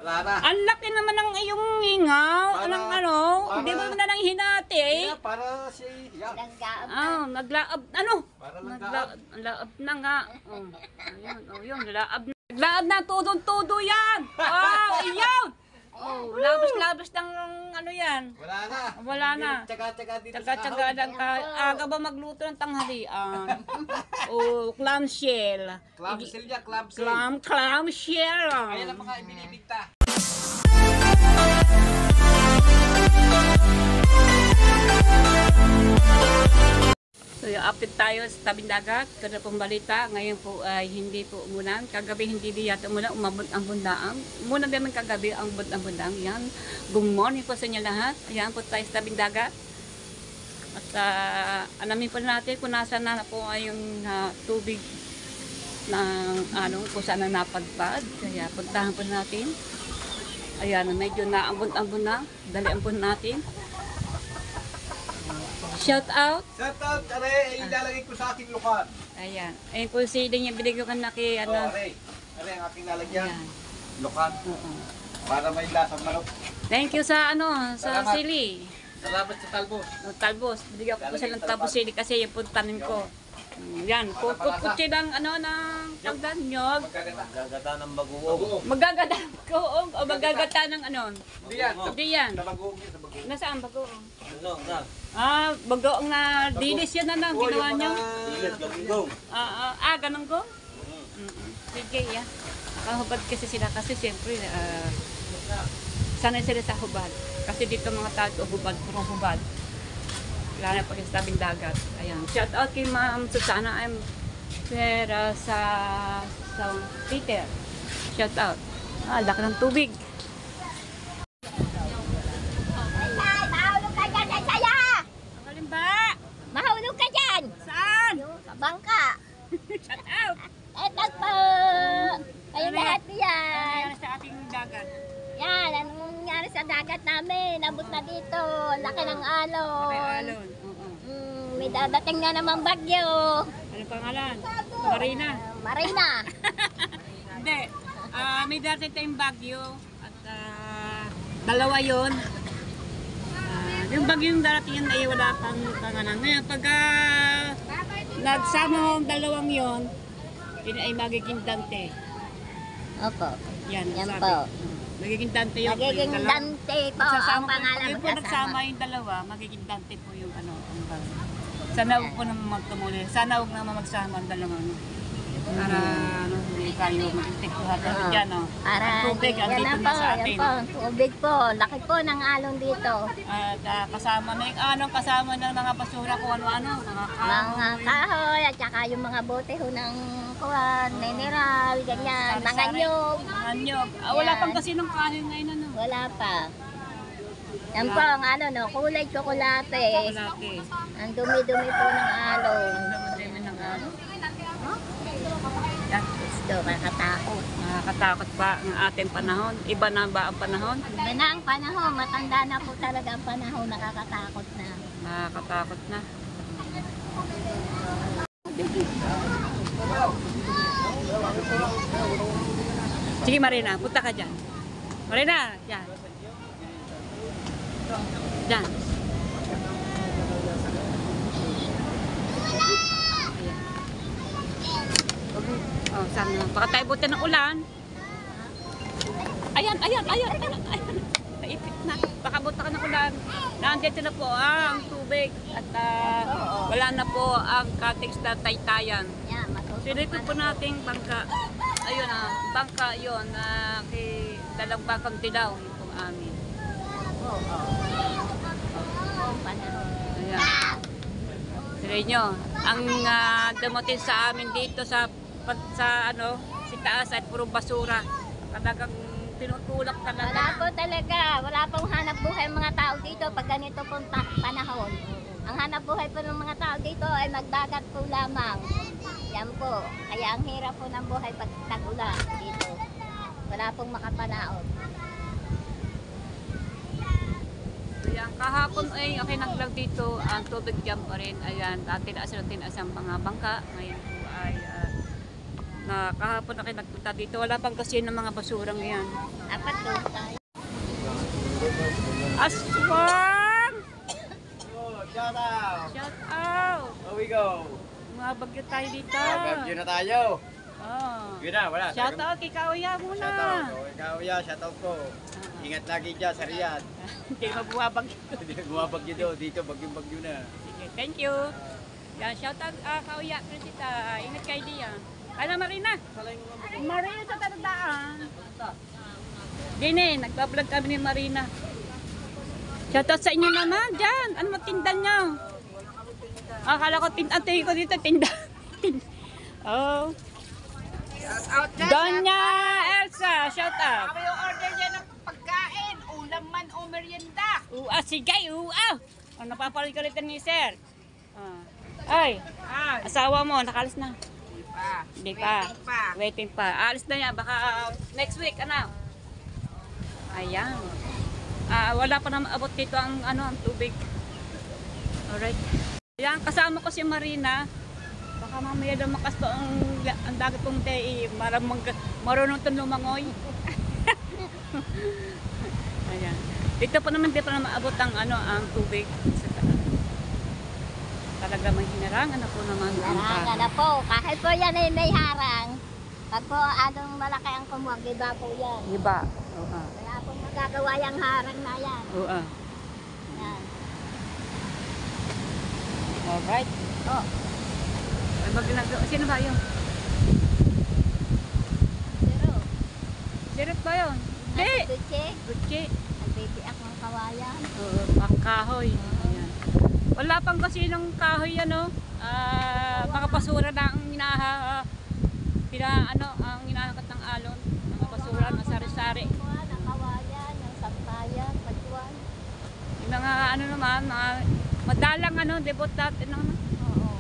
Wala na. Ang laki naman ng iyong hingaw. Anong ano? Hindi mo na nang hinati. Para si... Naglaab. Ano? Para Naglaab na nga. Ayun, yun. Naglaab na. Tudong-tudo yan. Wow, iyon. Labas-labas ng ano yan. Wala na. Wala na. Tsaga-tsaga dito Tsaga-tsaga lang ka. Aga ba magluto ng tanghalian? Clamshell. Clamshell niya, clamshell. Clamshell. Ayan ang mga ibinibigta. So, update tayo sa tabing dagat. Kada pong balita, ngayon po ay hindi po umulan. Kagabi hindi yata umulan, umabot ang bundaan. Umulan naman kagabi ang bundang. Yan. Good morning po sa inyo lahat. Ayan po tayo sa tabing dagat. At alamin po natin kung nasa na po ay yung tubig ng kung saan na napadpad. Kaya puntahan po natin. Ayan, medyo naambon-ambon na. Dalian po natin. Shout out. Shout out, are, ilalagay ko sa aking lukan. Ayan. Ayun po si Ding yung binigyan ko na kay ano. Are ang aking lalagyan. Ayan. Lukan. Para may lasang manok. Thank you sa sa Salamat. sili. Salamat sa talbos. Talbos. Binigyan ko siya ng talbos sili kasi yung puntanin ko. Yan. Kukutsi ng ng tagdan nyog. Magagata ng bagoong. Magagata ko o magagata ng ano. Hindi yan. Hindi yan. Sa bagoong yan, sa bagoong. Nasaan bagoong? Ano, na? Bagoong na dilis yan na lang ginawa niyo. Dilis, gagong. Ganun go? Sige, yan. Nakahubad kasi sila kasi siyempre sanay sila sa hubad. Kasi dito mga tao hubad, puro hubad. Lalo na pag sa tabing dagat. Ayan. Shout out kay Ma'am Susana. I'm pera sa Peter. Shout out. Laki ng tubig. Mahulog ka dyan, Saya! Magaling ba? Mahulog ka dyan! Saan? Sa bangka. Shout out. Eto po! Kayo lahat yan. Ano sa ating dagat? Yan, anong nangyari sa dagat namin? Nabot na dito. Laki ng alon. Kay Alon. May dadating na naman bagyo. Ano pangalan? Marina. Marina. Hindi. May darating tayong bagyo at dalawa yon. Yung bagyong darating yun ay wala pang pangalan. Ngayon pag nagsama ang dalawang yon, yun ay magiging dante. Opo. Yan Yan sabi. po. Magiging dante yung Magiging dalawa. Dante po ang pangalan Pag po nagsama yung dalawa, magiging dante po yung Sana huwag po naman magtumuli. Sana huwag naman magsama ang dalawa. Para hindi tayo mag-intiktuhan dyan. Para Ang tubig, yan andito na na po, sa yan atin. po, tubig po. Laki po ng alon dito. At kasama na yung kasama ng mga basura kung ano-ano. Mga kahoy at saka yung mga bote ho ng kuwan, mineral, ganyan, mga nyog. Mga nyog. Wala Yan. pang kasi ng kahoy ngayon ano. Wala pa. Yan po ang kulay tsokolate. Kulate. Ang dumi-dumi po ng alon. Dami ng ano. Yan. Gusto, kakatakot. Nakakatakot pa ang ating panahon. Iba na ba ang panahon? Iba na ang panahon, matanda na po talaga ang panahon, nakakatakot na. Nakakatakot na. Sige Marina, punta ka dyan. Marina, dyan. Dyan. Oh, saan na? Baka tayo buti ng ulan. Ayan. Naipit na. Baka buta ka ng ulan. Nandito na po ang tubig. At wala na po ang cottage na taytayan. Yan, matutupan. Sinito po nating bangka. Ayun bangka yun. Kay dalang bangkang dilaw. Yung pong amin. Panahon. Ayan. Sila nyo. Ang dumating sa amin dito sa taas at puro basura. Talagang tinutulak talaga. Wala po talaga, wala pong hanap buhay ang mga tao dito pag ganito pong panahon. Ang hanap buhay po ng mga tao dito ay magdagat po lamang. Yan po, kaya ang hirap po ng buhay pag tag-ulan dito. Wala pong makapanaon. Ayan, kahapon ay naglag dito ang tubig dyan pa rin. Ayan, tinaas ang mga bangka. Ngayon po ay kahapon nagpunta dito. Wala pang kasi ng mga basurang yan. Apat to. Aswang! Oh, shout out! Shout out! Here we go! Mga bagyo tayo dito. Bagyo na tayo! Oh. Yun na, wala. Shout out kay Kauya muna. Shout out. Oh, ikaw ya, shout out ko. Ingat lagi dyan sa Riyadh. Hindi mabuwabag. Hindi bumabagyo daw dito, bagyo-bagyo na. Sige, thank you. Yan, shout out Kauya, Presita. Ingat kayo diyan. Ano, Marina? Marina sa Tandaan. Dine, nagbablog kami ni Marina. Shout out sa inyo naman, dyan. Ano matindan nyo? Akala ko antayin ko dito, tinda. Oh. Doña Elsa, shout out. Ako yung order niya ng pagkain, ulam man o merienda. Sige, Ano papalit ko rito ni Sir? Ay, asawa mo, nakalis na. Hindi pa. Waiting pa. Alis na yan, baka next week, ano? Ayan. Wala pa naman abot dito ang tubig. Alright. Ayan, kasama ko si Marina. Baka mamaya lumakas to ang dagat kong tei. Marunong itong lumangoy. Ayan. Dito pa naman, di pa naman abot ang tubig. Talaga may hinarangan na po naman. Larangan na po. Kahit po yan ay may harang. Pag po anong malaki ang kumuwag, iba po yan. Iba. Wala pong magagawa yung harang na yan. Oo. Yan. Alright. Oh. Sino ba yun? Pero, Sirot ba yun? Hindi. Duche, Gucci. ang baby akong kawayan. Oo, pang kahoy. Ayan. Wala pang kasi ng kahoy mga basura na ang ang hinahakat ng alon. Mga basura na sari-sari. Ang kawayan, ang sampayan, pagkuhan. Yung mga naman, mga madalang debot natin Oo.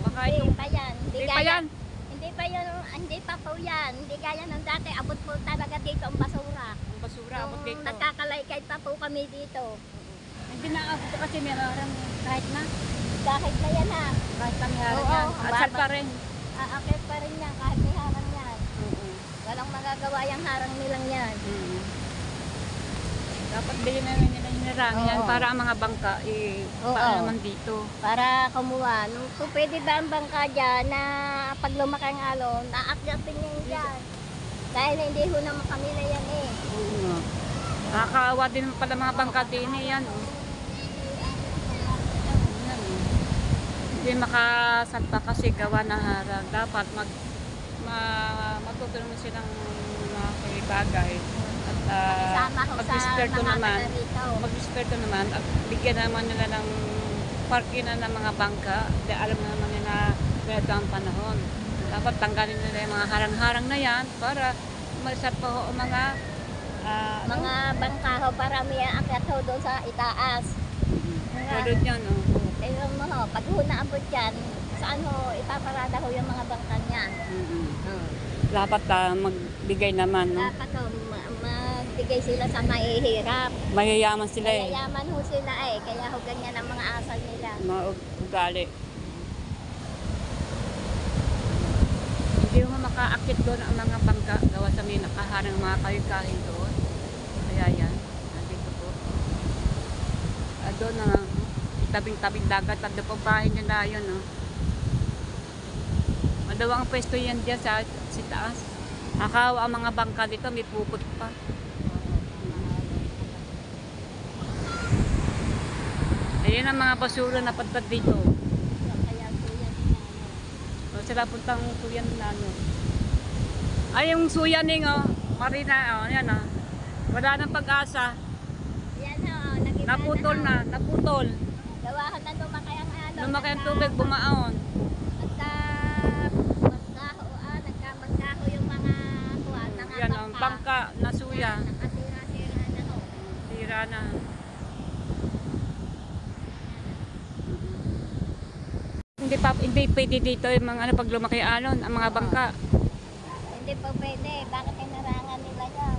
Baka Hindi itong- pa yan. Hindi pa yan. Hindi pa po yan. Hindi gaya ng dati. Abot po talaga dito ang basura. Ang basura abot Nung dito. nagkakalaykay pa po kami dito. Hindi na abot kasi meron kahit na. Kahit na yan ha. Kahit na may harang Oo, yan. At sal pa rin. Aakit pa rin yan kahit may harang yan. Oo. Walang magagawa yung harang nilang yan. Dapat bilhin na rin nila hinarang yan Oo. para ang mga bangka Oo. paano naman dito. Para kumuha. Kung pwede ba ang bangka dyan na pag lumaki ang alon, naakyatin niya yun dyan. Dahil hindi ho naman kami na yan eh. Oo nga. Nakakaawa din pala mga bangka din yan. Oh. Yan, oh. Hindi makasalpa kasi gawa na harang. Dapat matutulungan silang mga bagay. At Kasama ho sa mag-disperto mga naman. taga rito. Mag-disperto naman. At bigyan naman nila ng parking na ng mga bangka. Dahil alam na naman nila na ganito ang panahon. Dapat tanggalin nila yung mga harang-harang na yan para malisalpa ho ang mga Mga bangka ho para may aakyat ho doon sa itaas. tulad yan. Oh. Pero mo ho, pag ho naabot yan, saan ho ipaparada ho yung mga bangka niyan? Dapat magbigay naman. No? Dapat ho, magbigay sila sa mahihirap. Mayayaman sila eh. Mayayaman ho sila eh, kaya ho ganyan ang mga asal nila. Mga ugali. Hindi mo makaakit doon ang mga bangka gawa sa may nakaharang mga kahoy-kahoy doon. Kaya yan. Nandito po. Doon na tabing-tabing dagat at doon po bahay nyo na yun. No? Madawang pwesto yan dyan sa taas. Akaw ang mga bangka dito may pupot pa. Ayun ang mga basura na padpad dito. Kaya po yan O, sila puntang suyan na Ay, yung suyaning Marina, yan Wala nang pag-asa. Yan ho, nag-iba Naputol na. na, naputol. Gawahan na lumaki ang ano. Lumaki ang tubig, bumaon. Nagkamagkaho yung mga kuwan, mga Yan ang bangka na suya. Nakasira-sira na ho. Tira na. Hindi pwede dito yung mga pag lumaki alon, ang mga bangka. Hindi po pwede. Bakit inarangan nila yan?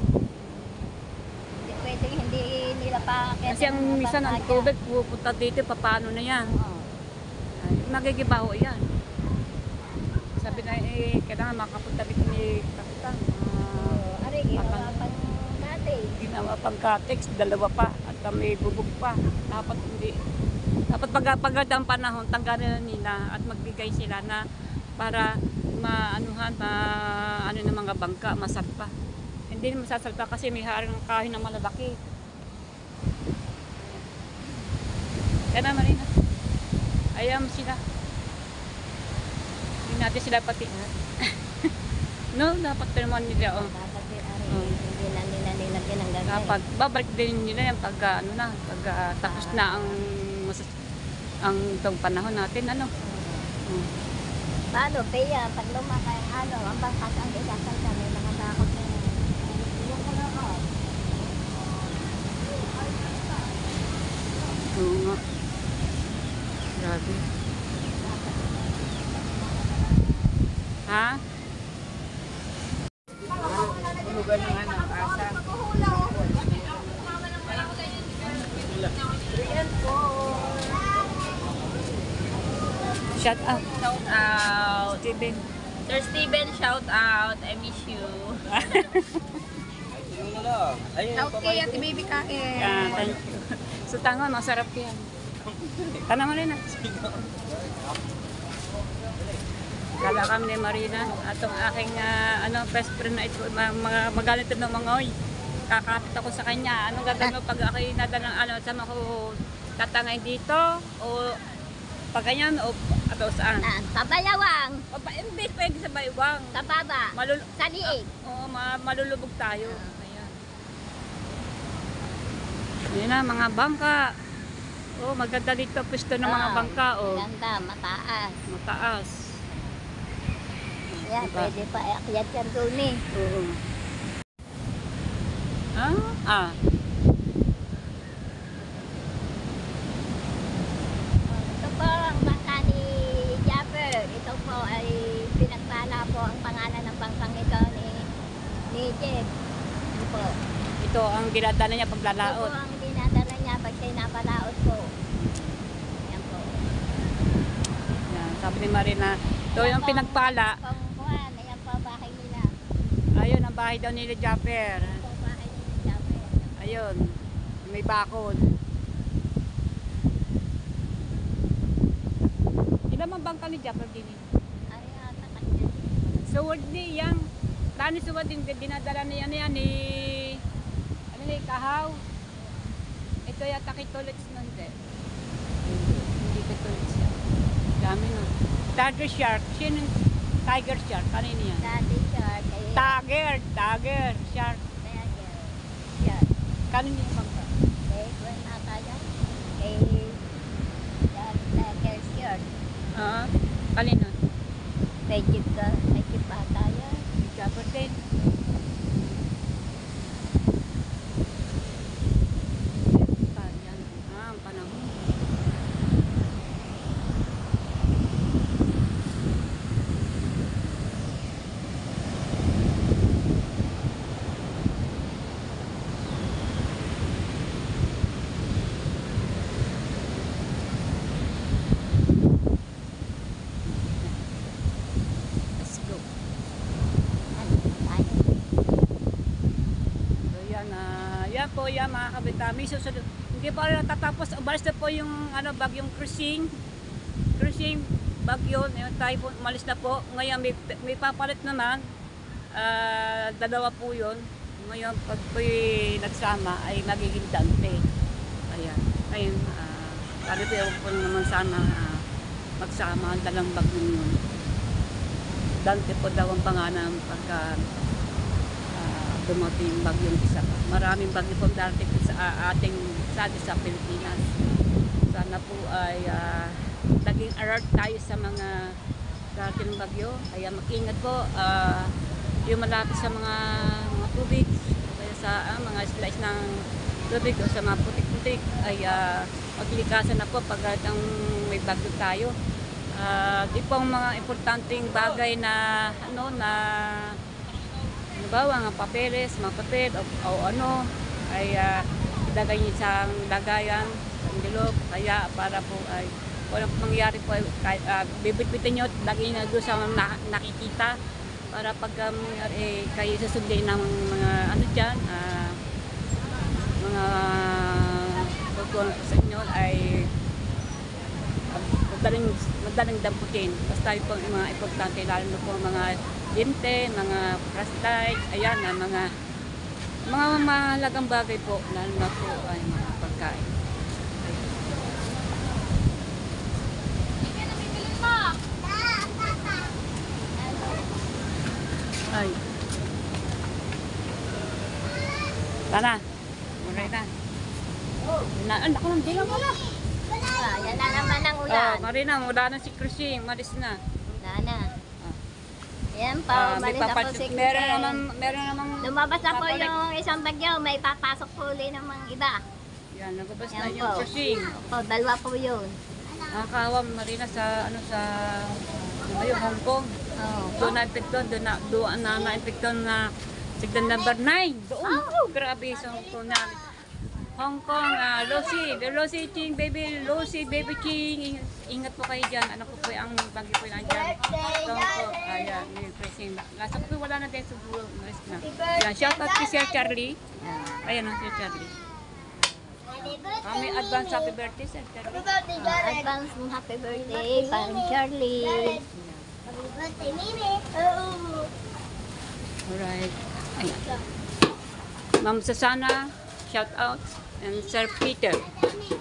Hindi pwede, hindi nila pa. Kasi ang minsan ang tubig pupunta dito, paano na yan? Ay, magigibaho yan. Sabi na kailangan makapunta dito ni Kapitan. Ari, ginawa pang dati. Ginawa pang katex, dalawa pa. At Basta may bubog pa. Dapat hindi. Dapat pagad ang panahon, tanggalin nila at magbigay sila na para maanuhan, ano ng mga bangka, masalpa. Hindi naman masasalpa kasi may harang kahoy na malalaki. Kaya na Marina. Ayam sila. Hindi natin sila pati. No, dapat naman nila. Oh. Dapat din, hindi na nila nilagyan ng gagawin. Dapat babalik din nila yan pag ano na, pag tapos na ang itong panahon natin ano. Paano, Pia, pag lumakay, ang bangkas ang isasal kami, mga bakot na yan. Yung kalakot. Oo nga. Grabe. Ha? Hulugan ng asa. Shout out. Shout out. Steven. Sir Steven, shout out. I miss you. Yung na lang. Ayun, Okay, Ate Baby kain. Thank you. So tangon, masarap yan. Tanong mo rin na. Kala kami ni Marina. Atong aking best friend na ito, magalit ng mga oy. Kakapit ako sa kanya. Anong gagawin mo pag ako'y nadalang sama ko tatangay dito? O pag ganyan o ato saan? Sa Bayawang, O ba, hindi pwede sa baywang. sa baba, sa liig. Oo, malulubog tayo. Ayan. Ayan na, mga bangka. Oh, maganda dito pwesto ng mga bangka. Oh, Ganda, mataas. mataas. Yan, Diba? pwede pa iakyat yan doon eh. Oo. Ah. Ito po ang bangka ni Japper. Ito po ay pinagpala po ang pangalan ng bangkang ito ni Jeff. Ito po. Ito ang dinadala niya Ito po paglalaot. ang dinadala niya pag siya napalaot po. Yan po. Yan, sabi ni Marina, ito yung pinagpala. Pangkuhan, ayan po ang bahay nila. Ayun, ang bahay daw nila Japper. Ito ang bahay ni Japper. Ayun, may bakod. Ilan ang bangka ni Japper din? Ay, ata kanya. Suwad ni yang tani suwad din dinadala niya ni ano ni Kahaw. Ito yata kay Tolets nun din. Hindi kay Tolets yan. Dami no. Tiger shark. Sino yung tiger shark? Kanino yan? Dati shark. Tiger shark. Yan. Kanino yung bangka? Kung nata yan. Tiger shark. Kanino? Kay Jeep ata yan. Japper din. Yan. Ang panahon. Let's go. So yan po yan mga kabitami. Susunod, hindi pa rin natatapos. Umalis na po yung bagyong cruising bagyo. Yung typhoon, umalis na po. Ngayon may papalit naman. Dalawa po yun. Ngayon pag po'y nagsama ay magiging Dante. Ayan. Ngayon, sabi ko yung po naman sana magsama ang dalang bagyong yun. Dante po daw ang pangalan pagka dumating yung bagyong isa pa. Maraming bagyo po darating sa ating sa Pilipinas. Sana po ay naging alert tayo sa mga darating bagyo. Kaya mag-ingat po. Yung malapit sa mga tubig, kaya sa mga slice ng tubig o sa mga putik-putik ay maglikasan na po pag may bagyo tayo. Di po ang mga importanteng bagay na halimbawa nga papeles, mga papel o ano ay ilagay niyo sa lagayan, sa envelope, kaya para po ay walang mangyari po ay bibitbitin niyo at lagay na doon sa nakikita para pag kayo susundin ng mga dyan, mga madaling damputin. Basta yung pong mga importante, lalo na po mga dinte, mga flashlight, ayan na mga mahalagang bagay po, lalo na po ay mga pagkain. Ay. Tara. Muray na. Anak ko lang, di lang wala. Yan na naman ang Oh, ulan. Marina, mula na si Chrissy, malis na. Wala na. Yan po, May umalis na po si meron naman, Lumabas na po papalik. yung isang bagyo, may papasok po ulit ng mga iba. Yan, nagabas na Yan yung po. Chrissy. Opo, dalawa po yun. Nakakawa, Marina, sa, yung Hong Kong. Oh. Doon na-infecton na sigdan number 9. Doon, grabe sa Hong Kong na. Hong Kong, Lucy Ching, baby Ching, ingat po kayo dyan. Ano po ang bagyo po yan dyan. So po, kaya, yung pressing. Lasa po wala na din siguro, maris na. Yan, shout out kay Sir Charlie. Ayan ang Sir Charlie. Kami advance happy birthday, Sir Charlie. Advance happy birthday, parang Charlie. Alright. Ayan. Ma'am Susana, shout out. And Sir Peter,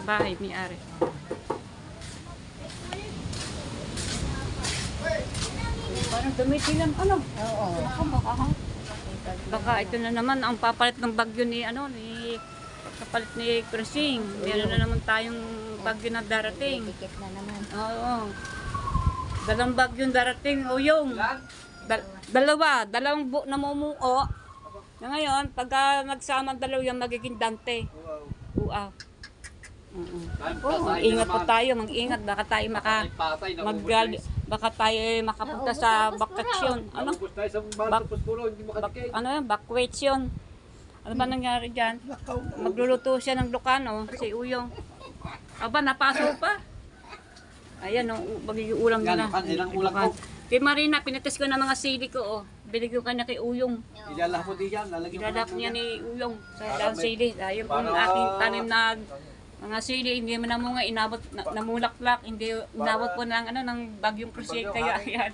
bahay may-ari. Parang dumitilang ano? Oo. Baka ito na naman ang papalit ng bagyo ni kapalit ni Cruising. Meron na naman tayong bagyo na darating. Tikit na naman. Oo. Dalawang bagyo darating. O yung dalawang namumuo. Na ngayon, pagka nagsama ang dalawa yung magiging Dante. Uaw. Ingat po tayo, mag-ingat. Baka tayo baka tayo makapunta sa bakasyon. Ano? Ano yan? Bakasyon. Ano ba nangyari dyan? Magluluto siya ng Lucano, si Uyong. Aba, napaso pa. Ayan, magiging ulam nila. Ilang ulam ko. Kay Marina, pinatas ko na mga sili ko. Binigyan ko na kay Uyong. Ilalak mo din yan. Ilalak niya ni Uyong sa daang sili. Ayun po ang aking tanim na mga sili, hindi mo namunga, inabot, namulaklak, hindi inabot po ng bagyong Cruise. Kaya ayan,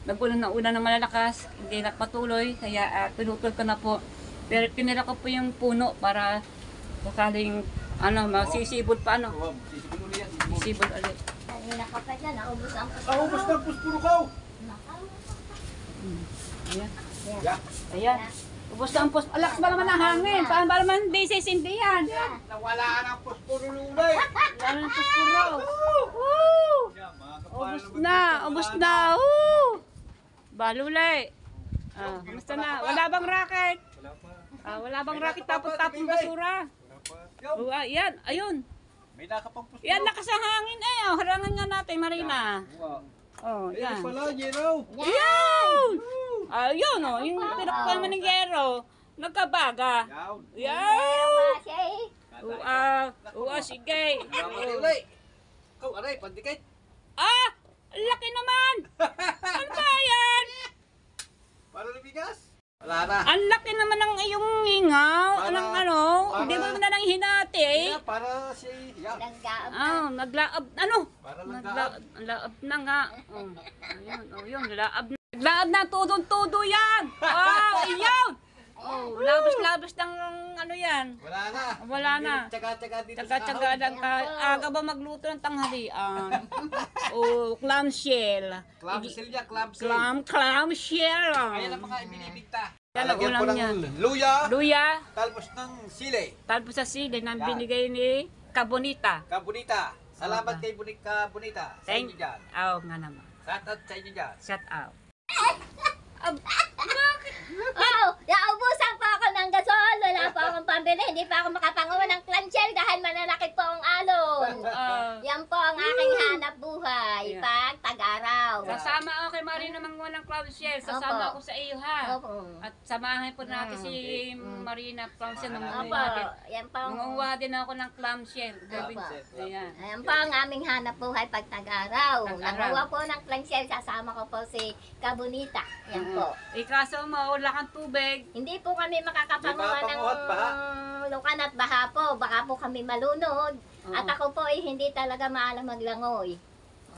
nagpunan na una ng malalakas, hindi nakpatuloy, kaya pinutol ko na po. Pero pinila ko po yung puno para sakaling masisibol pa sisibol ulit. Kanina ka pa dyan, naubos ang Ubus na puspuro ko. Ayan. Yan. Ayan. Ubos na ang post. Alakas ba naman ang hangin? Paano ba naman hindi sisindihan? Nawala ng puspuro lunay. Lalo ng puspuro. Woo! Ubos na. Woo! Balulay. Kamusta na? Wala bang racket? Wala bang racket tapon-tapon basura? Yan, ayun. May nakapang puspuro. Yan, lakas ang hangin harangan nga natin, Marina. Yan. Pala, Jero. Yan! Ayun, yung pinakpan mo ng Gero. Nagkabaga. Yan! Sige. Ulay. Ikaw, aray, pandikit. Laki naman! Ano ba yan? Para lumigas. Wala na. Ang laki naman ng iyong hingaw. Hindi mo na nang hinati. Para si... Langgaab. Naglaab. Para Laab na nga. Ayun, laab na. Naglaab na, tudong-tudo yan. Iyon. Labas-labas ng yan. Wala na. Tsaga-tsaga dito Tsaga-tsaga lang ka. Aga ba magluto ng tanghalian? Clamshell. Clamshell niya, clamshell. Clamshell. Ayan ang mga ibinibigta. Yan ang Lalagyan ulam po niya. ng luya, Luya. talpos ng sili. Talpo sa sili na binigay ni Kabonita. Kabunita. Salamat kay Kabunita. Sa inyo dyan. Nga naman. Shoutout sa inyo dyan. Shut out. Naubusan pa ako ng gasol. Wala pa akong pambili. Hindi pa ako makapangawa ng clamshell dahil mananakit po ang alon. Yan po ang aking hanap buhay Yeah. pag tag-araw. Sasama ako kay Marina Mangulang Clamshell. Sasama Opo. ako sa iyo ha. Opo. At samahan po natin si Marina Clamshell nung Opo. natin. Yan po. Nangunguha din ako ng clamshell. Opo. Ayan. Ayan po ang aming hanap buhay pag tag-araw. Tag-araw. Nanguha po ng clamshell. Sasama ko po si Kabunita. Yan po. Kaso wala kang tubig. Hindi po kami makakapanguha Hindi makapanguha at baha. ng lukan at baha po. Baka po kami malunod. At ako po ay hindi talaga maalam maglangoy.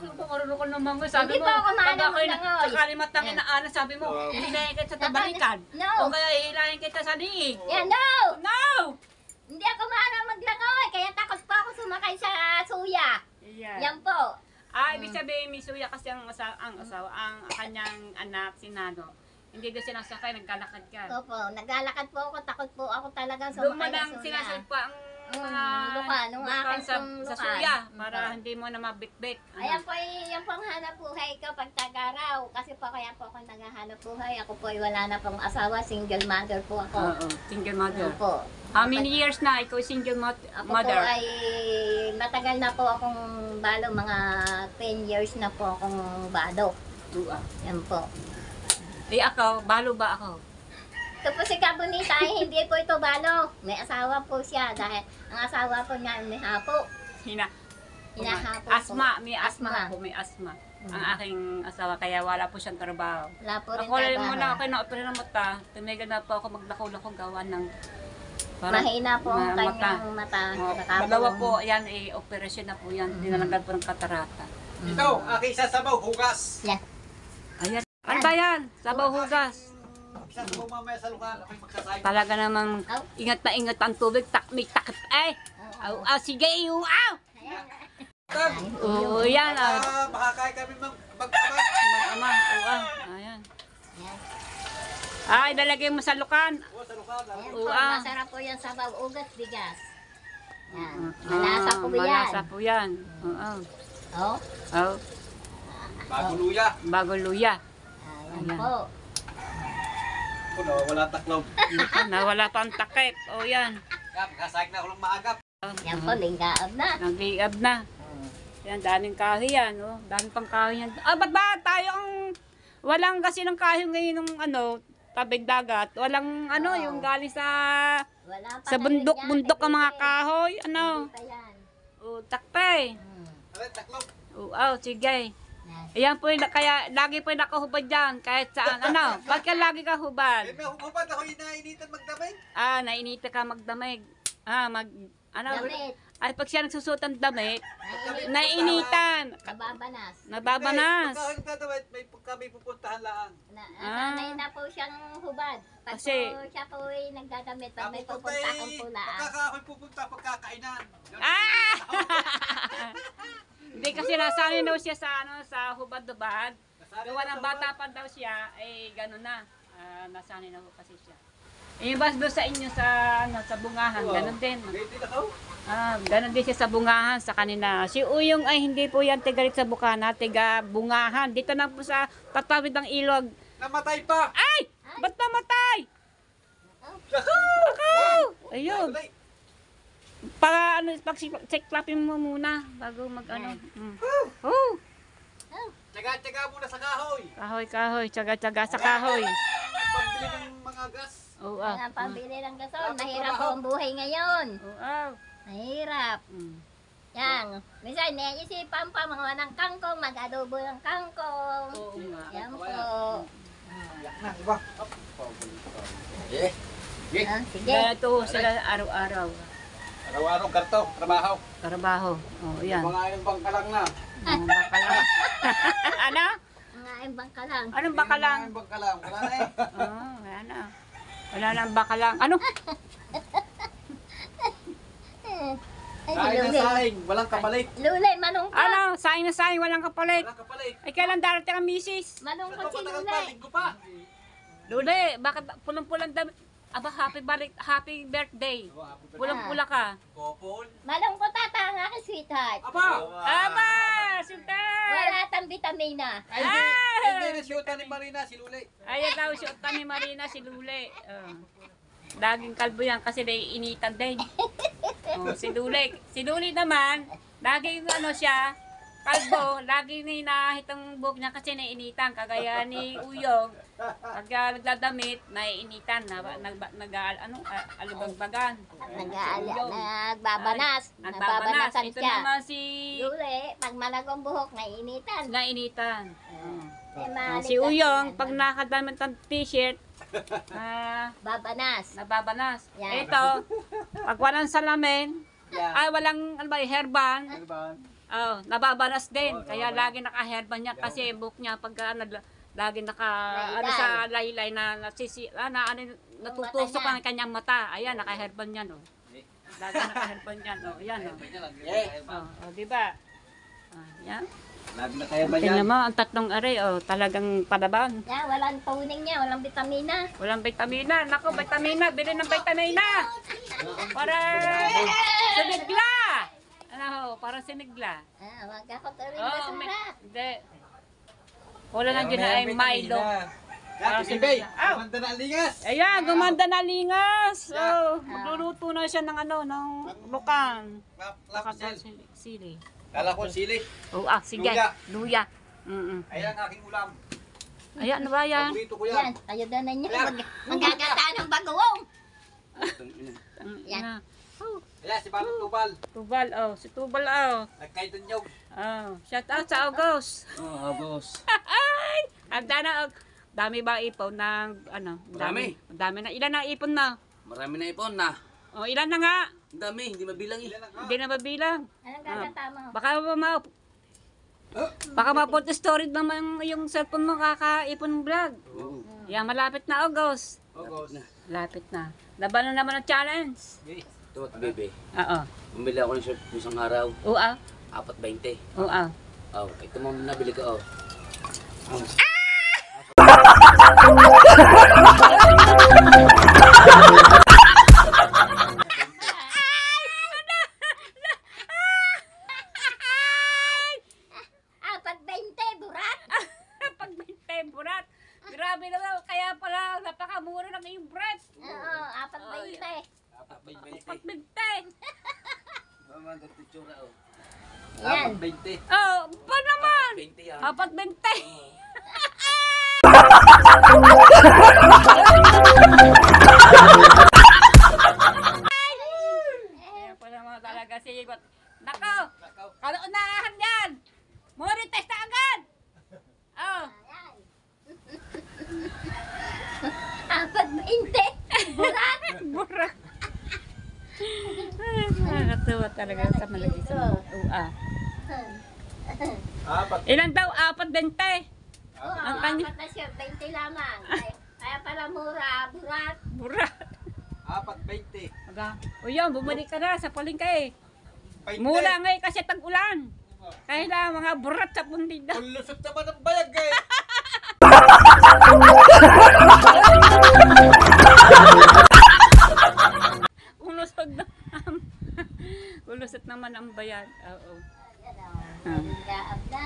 Ano ba marunong ka naman mo? Sabi Hindi mo, pa ako maalam pag ako'y maglangoy. sa kalimatang inaanan, sabi mo, hihilahin kita sa balikan. No. O kaya hihilahin kita sa liig. Yan, no! No! Hindi ako maalam maglangoy, kaya takot po ako sumakay sa suya. Yan po. Ibig sabihin, may suya kasi ang asawa, ang kanyang anak, si Nano. Hindi doon sinasakay, nagkalakad ka. Opo, naglalakad po ako, takot po ako talagang Doon mo sumakay lang sa suya. sinasalpa ang mga luka, nung akin sa, pong sa luka. suya para hindi mo na mabitbit. Ayan po, yan po ang hanap buhay ko pag tagaraw. Kasi po kaya po ako naghahanap buhay. Ako po ay wala na pong asawa, single mother po ako. Oo, single mother. Opo. How many years na ikaw single Ako mother? po ay matagal na po akong balo, mga 10 years na po akong balo. Yan po. Ako, balo ba ako? Ito po si Kabunita ay hindi po ito balo. May asawa po siya dahil ang asawa po niya may hapo. Hinahapo po. Asma, may asma Asma. ako, may asma. Ang aking asawa, kaya wala po siyang trabaho. Wala po rin Ako rin trabaho. muna, ako na-opera ng mata. Tumigil na po ako maglakaw-lakaw gawa ng... Mahina po ang mata. kanyang mata. Baka Dalawa po, yan, operasyon na po yan. Dinalagyan po ng katarata. Ito, aking sasabaw, hugas. Yan. Ayan. Ano ba yan? Sabaw hugas. Sasabaw mamaya sa lugar, ako'y magsasayang. Talaga namang ingat na ingat ang tubig. May takip eh. Sige, aw! Oo, yan. Makakain kami mag-amag. Mag-ama. Oo, ayan. Ay, dalagay mo sa lukan. Oo, sa lugar. Ayan Oo, po, masarap po yan sa ugat bigas. Yan. Malasa po yan. Malasa po yan. Oo. Oh, Oh, Bago luya. bago luya. ayan Ayan. po. Kung wala taklob. Nawala pa ang takip. O yan. Yan, kasayang na ako ng maagap. Yan po, linggaab na. Nag-iab na. Yan, daming kahoy yan. Oh. Daming pang kahoy yan. Ba't ba tayo ang... Walang kasi ng kahoy ngayon ng tabing dagat. Walang yung galing sa... Wala pa Sa na bundok-bundok yan, ang mga eh. kahoy. Hindi pa yan. Takpe. Alay, taklob. Sige. Yan. Ayan po, kaya lagi po nakahubad dyan. Kahit saan. Ba't ka lagi kahubad? Eh, may hubad ako inainitan magdamay. Nainita ka magdamig. Damit. Ay, pag siya nagsusuot ng damit, Nainit. nainitan. Nababanas. Nababanas. Pagka nagdadamay, may kami pupuntahan lang. Sanay na po siyang hubad. Pag Kasi- po siya po ay nagdadamit, pag may Pupunta pupunta akong pula. pagka ako'y pupunta, pagkakainan. Ah! Hindi kasi nasanay daw siya sa hubad-hubad. Gawa ng bata pa daw siya, gano'n na. Nasanay na ho kasi siya. Bas doon sa inyo sa bungahan, gano'n din. Hindi na ako. Gano'n din siya sa bungahan sa kanina. Si Uyong ay hindi po yan tigarit sa bukana, tiga bungahan. Dito na po sa tatawid ng ilog. Namatay pa! Ay! Ba't namatay? Ako! Ayun. Alay, Para check-clapping mo muna bago Oh! Tsaga-tsaga muna sa kahoy. Kahoy, tsaga-tsaga sa kahoy. Pambili ng mga gas. Oo. Ang pambili ng gasol. Mahirap po ang buhay ngayon. Oo. Mahirap. Yan. Minsan, naisipan pa mga ng kangkong, mag-adobo ng kangkong. Oo nga. Yan po. Yak na, iba. Eh. Sige. Ganito sila araw-araw. Araw-araw karto, trabaho. Trabaho. Yan. Mga ayong bangkalang na. Bakalang. Ano? Mga imbang ka lang. Anong bakalang? Mga bangkalang, wala na eh. Wala na. Wala na ang bakalang. Ano? Ay, Kain na lulay. saing, walang kapalit. Lulay, manungkot. Ano? Sayang na sayang, walang kapalit. Walang kapalit. Ay, kailan darating ang misis? Manungkot si Matagal pa, Lulay. linggo pa. Lule, bakit pulang-pulang damit? Aba, happy birthday. Pulang-pula ka. Kopol. Malungkot ata ang aking sweetheart. Aba! Aba! Sultan! Wala tang vitamina. Ay, hindi na siyutan ni Marina, si Lulay. Ayan daw, si ni Marina, si Lule. Laging kalbo yan kasi naiinitan din. Si Lule. Si Lule naman, laging siya, kalbo, laging ninahit ang buhok niya kasi naiinitan. Kagaya ni Uyong, pag nagdadamit, naiinitan. Alubagbagan. Nagbabanas. Nagbabanasan. Nagbabanasan Ito siya. naman si... Lulay, pag malagong buhok, naiinitan. Nainitan. Si Si Uyong, pag nakadamit ng t-shirt, Babanas. nababanas. Yan. Ito, pag walang salamin, Ay, walang, ano ba, hairban. Hairband. Oh, nababanas din. Kaya lagi naka-hairban niya kasi buhok niya pagka lagi ano sa laylay na natutusok ang kanyang mata. Ayan, naka-hairban yan, oh. Lagi naka-hairban yan, oh. Ayan, oh. Oh, di ba? Yan. Lagi na kaya ba yan? Tingnan mo, ang tatlong aray, oh, talagang palaban. Yan, walang tuning niya, walang vitamina. Walang vitamina. Naku, vitamina. Bili ng vitamina. Para sinigla. Ano, para sinigla. Wag ako tuloy Oh, basura. hindi. Wala lang dyan ay Milo. Yan, si Bebe. Gumanda na ang lingas. Ayan, gumanda na lingas. Oh, magluluto na siya ng ng lukan. Saka sili. Kala ko sili. Oh, sige. Luya. Luya. Ayan ang aking ulam. Ayan, ano ba yan? Paborito ko Yan, yan. tayo doon na niya. Yan. Magagataan ng bagoong. Yan. Ayan, si Balong Tubal. Tubal, oh. Si Tubal, oh. Nagkaitun nyog. Oh, shout out sa August. Agos. Ay! Ang dami ba ipon ng Marami. Dami na. Ilan na ipon na? Marami na ipon na. Oh, ilan na nga? Ang dami, hindi mabilang eh. Hindi na mabilang. Anong gagatama mo? Baka ma-put story naman yung cellphone mo kakaipon vlog. Oo. Yan, malapit na August. Ogos. Malapit na. Laban na naman ang challenge. Ito at bebe. Oo. Bumili ako ng shirt isang araw. Oo. 4.20. Oo. Oh, ito mo nabili ko. Oh. Pag 20, burat. Pag may temporat. Grabe naman. Kaya pala napakamura ng iyong bread. Oo, 4.20. Pag binte. Mama, ganito tsura oh. Yan. 20. Oh, pa naman. 20 yan. Apat binte. Kaya pala mga talaga sigot. Nako! Kaluunahan yan! Morites na agad! Oh! Pag 20, burat. Burak! Nakakatuwa talaga sa malagay sa mga ua. Apat. Ilan daw? Apat binte! Oo, Ang kanya- apat na siya, 20 lamang. Kaya pala mura, burat. Burak! 4.20. Aga. O yan, bumalik ka na sa palengke. 20. Mula ngayon kasi tag-ulan. Kaya na mga burat sa pundida. Ang lusot naman ang bayag eh. Ulusog na. Ulusot naman ang bayan. Oo. Gaab na.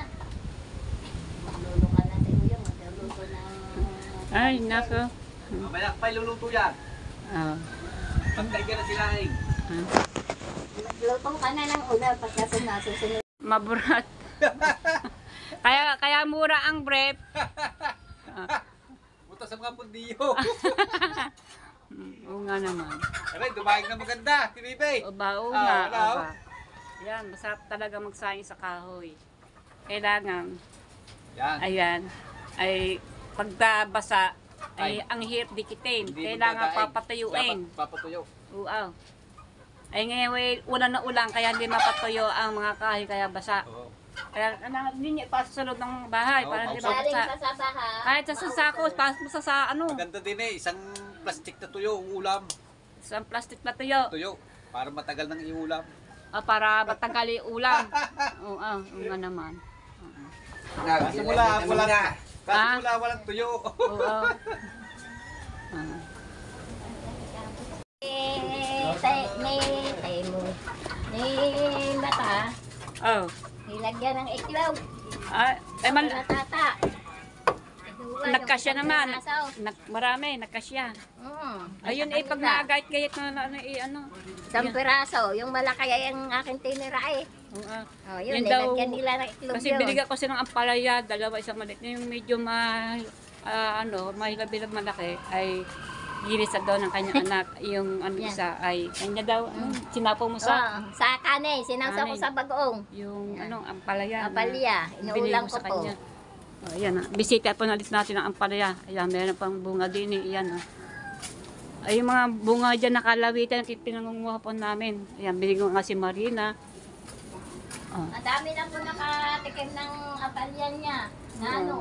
Magluluto ka na din yung magluluto ng... Ay, nako. Mamaya pa iluluto yan. Oo. Pagkay ka na sila eh. Magluto ka na ng ulam pagka nasusunod. Maburat. kaya mura ang brief. Buta sa mga pundiyo. Oo nga naman. Aray, dumayag na maganda. Si Bebe. O ba, oo Ah, nga. wala, o oh. ba. Yan, masarap talaga magsayang sa kahoy. Kailangan, Yan. ayan, ay pagkabasa, ay ang hirap dikitin. Hindi Kailangan magdadaig. papatuyuin. Dapat papatuyo. Oo. Ay ngayon, ulan na ulan, kaya hindi mapatuyo ang mga kahoy, kaya basa. Oo. Kaya hindi niya pa sa loob ng bahay, Oo, para hindi Galing mabasa. pa sa baha. Kahit sa sasako, pasok mo sa ano, Maganda din eh. Isang plastic na tuyo ang ulam. sa plastic na tuyo. Tuyo. Para matagal nang iulam. Para matagal yung ulam. Oo, oo nga naman. Kasi walang Ah? walang tuyo. Oo. May mata, Oh. nilagyan ng iklog. Ay, Natata. nagkasya naman. Marami, nagkasya. Ayun eh, pag naagayat-gayat na ano. Isang piraso, yung malaki ay ang aking tinira eh. Oo. Oh, yun, Yun daw, nilagyan nila ng iklog kasi yun. binigyan ko silang ampalaya, dalawa isang maliit. Yung medyo mahilabilang malaki ay ginisag daw ng kanyang anak. Yung Yan. isa ay, kanya daw, sinapo mo sa, Sa kane, sinangsa ko Kanin. sa bagoong. yung ampalaya. Apalya, Binili inuulang ko ko sa po. kanya. Ayan, bisita po natin ang ampalaya. Ayan, meron pang bunga din eh. Ayan, Ay, yung mga bunga dyan nakalawitan, pinangunguha po namin. Ayan, binigyan ko nga si Marina. Oh. Ang dami na po nakatikim ng apalyan niya. Na ano?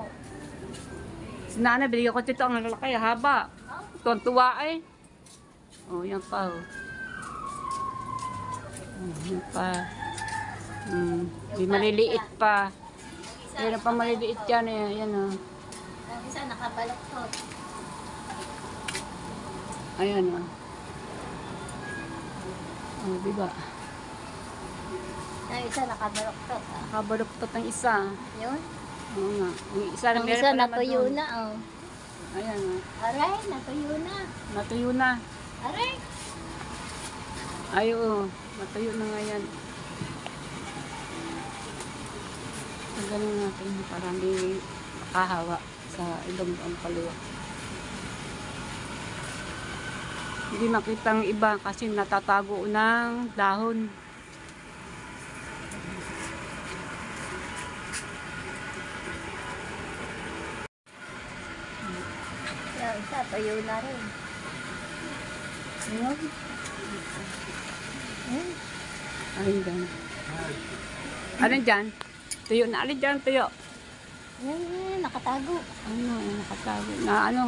Si Nana, binigyan ko dito ang lalaki, haba. Tuwan-tuwa eh. Oh, yan pa. Oh. Oh, yan pa. Di maliliit pa. Yan pa maliliit yan eh. Yan oh. Ang isa nakabalok to. Ayan oh. Oh, diba? Ang isa nakabalok to. Nakabaluktot ang isa. Yun. Oo nga. Ang isa, Ang meron isa pa naman natuyo doon. na oh. Ayan oh. Aray, natuyo na. Natuyo na. Aray. Ay oo. Natuyo na nga yan. Ang ganun natin para hindi makahawa sa ilong ang paluwa. Hindi makita ang iba kasi natatago ng dahon. Yung isa, tuyo na rin. Ayun. Alin dyan? Alin dyan? Tuyo na. Alin dyan? Tuyo. Yan, nakatago. Ano? Nakatago. Na ano?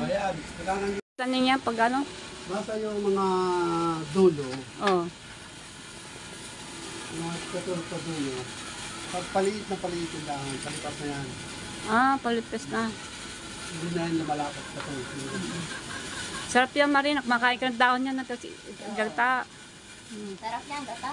Ayan, kailangan Saan niya pag ano? nasa yung mga dulo, Oh. mga katulad sa dulo. Pag paliit na paliit yung dahon, palipat na yan. Ah, palipis na. Hindi na yan lumalapot sa tulo. Sarap yan, Marina. Kumakain ka ng dahon yan. Gagta. Sarap yan, gata.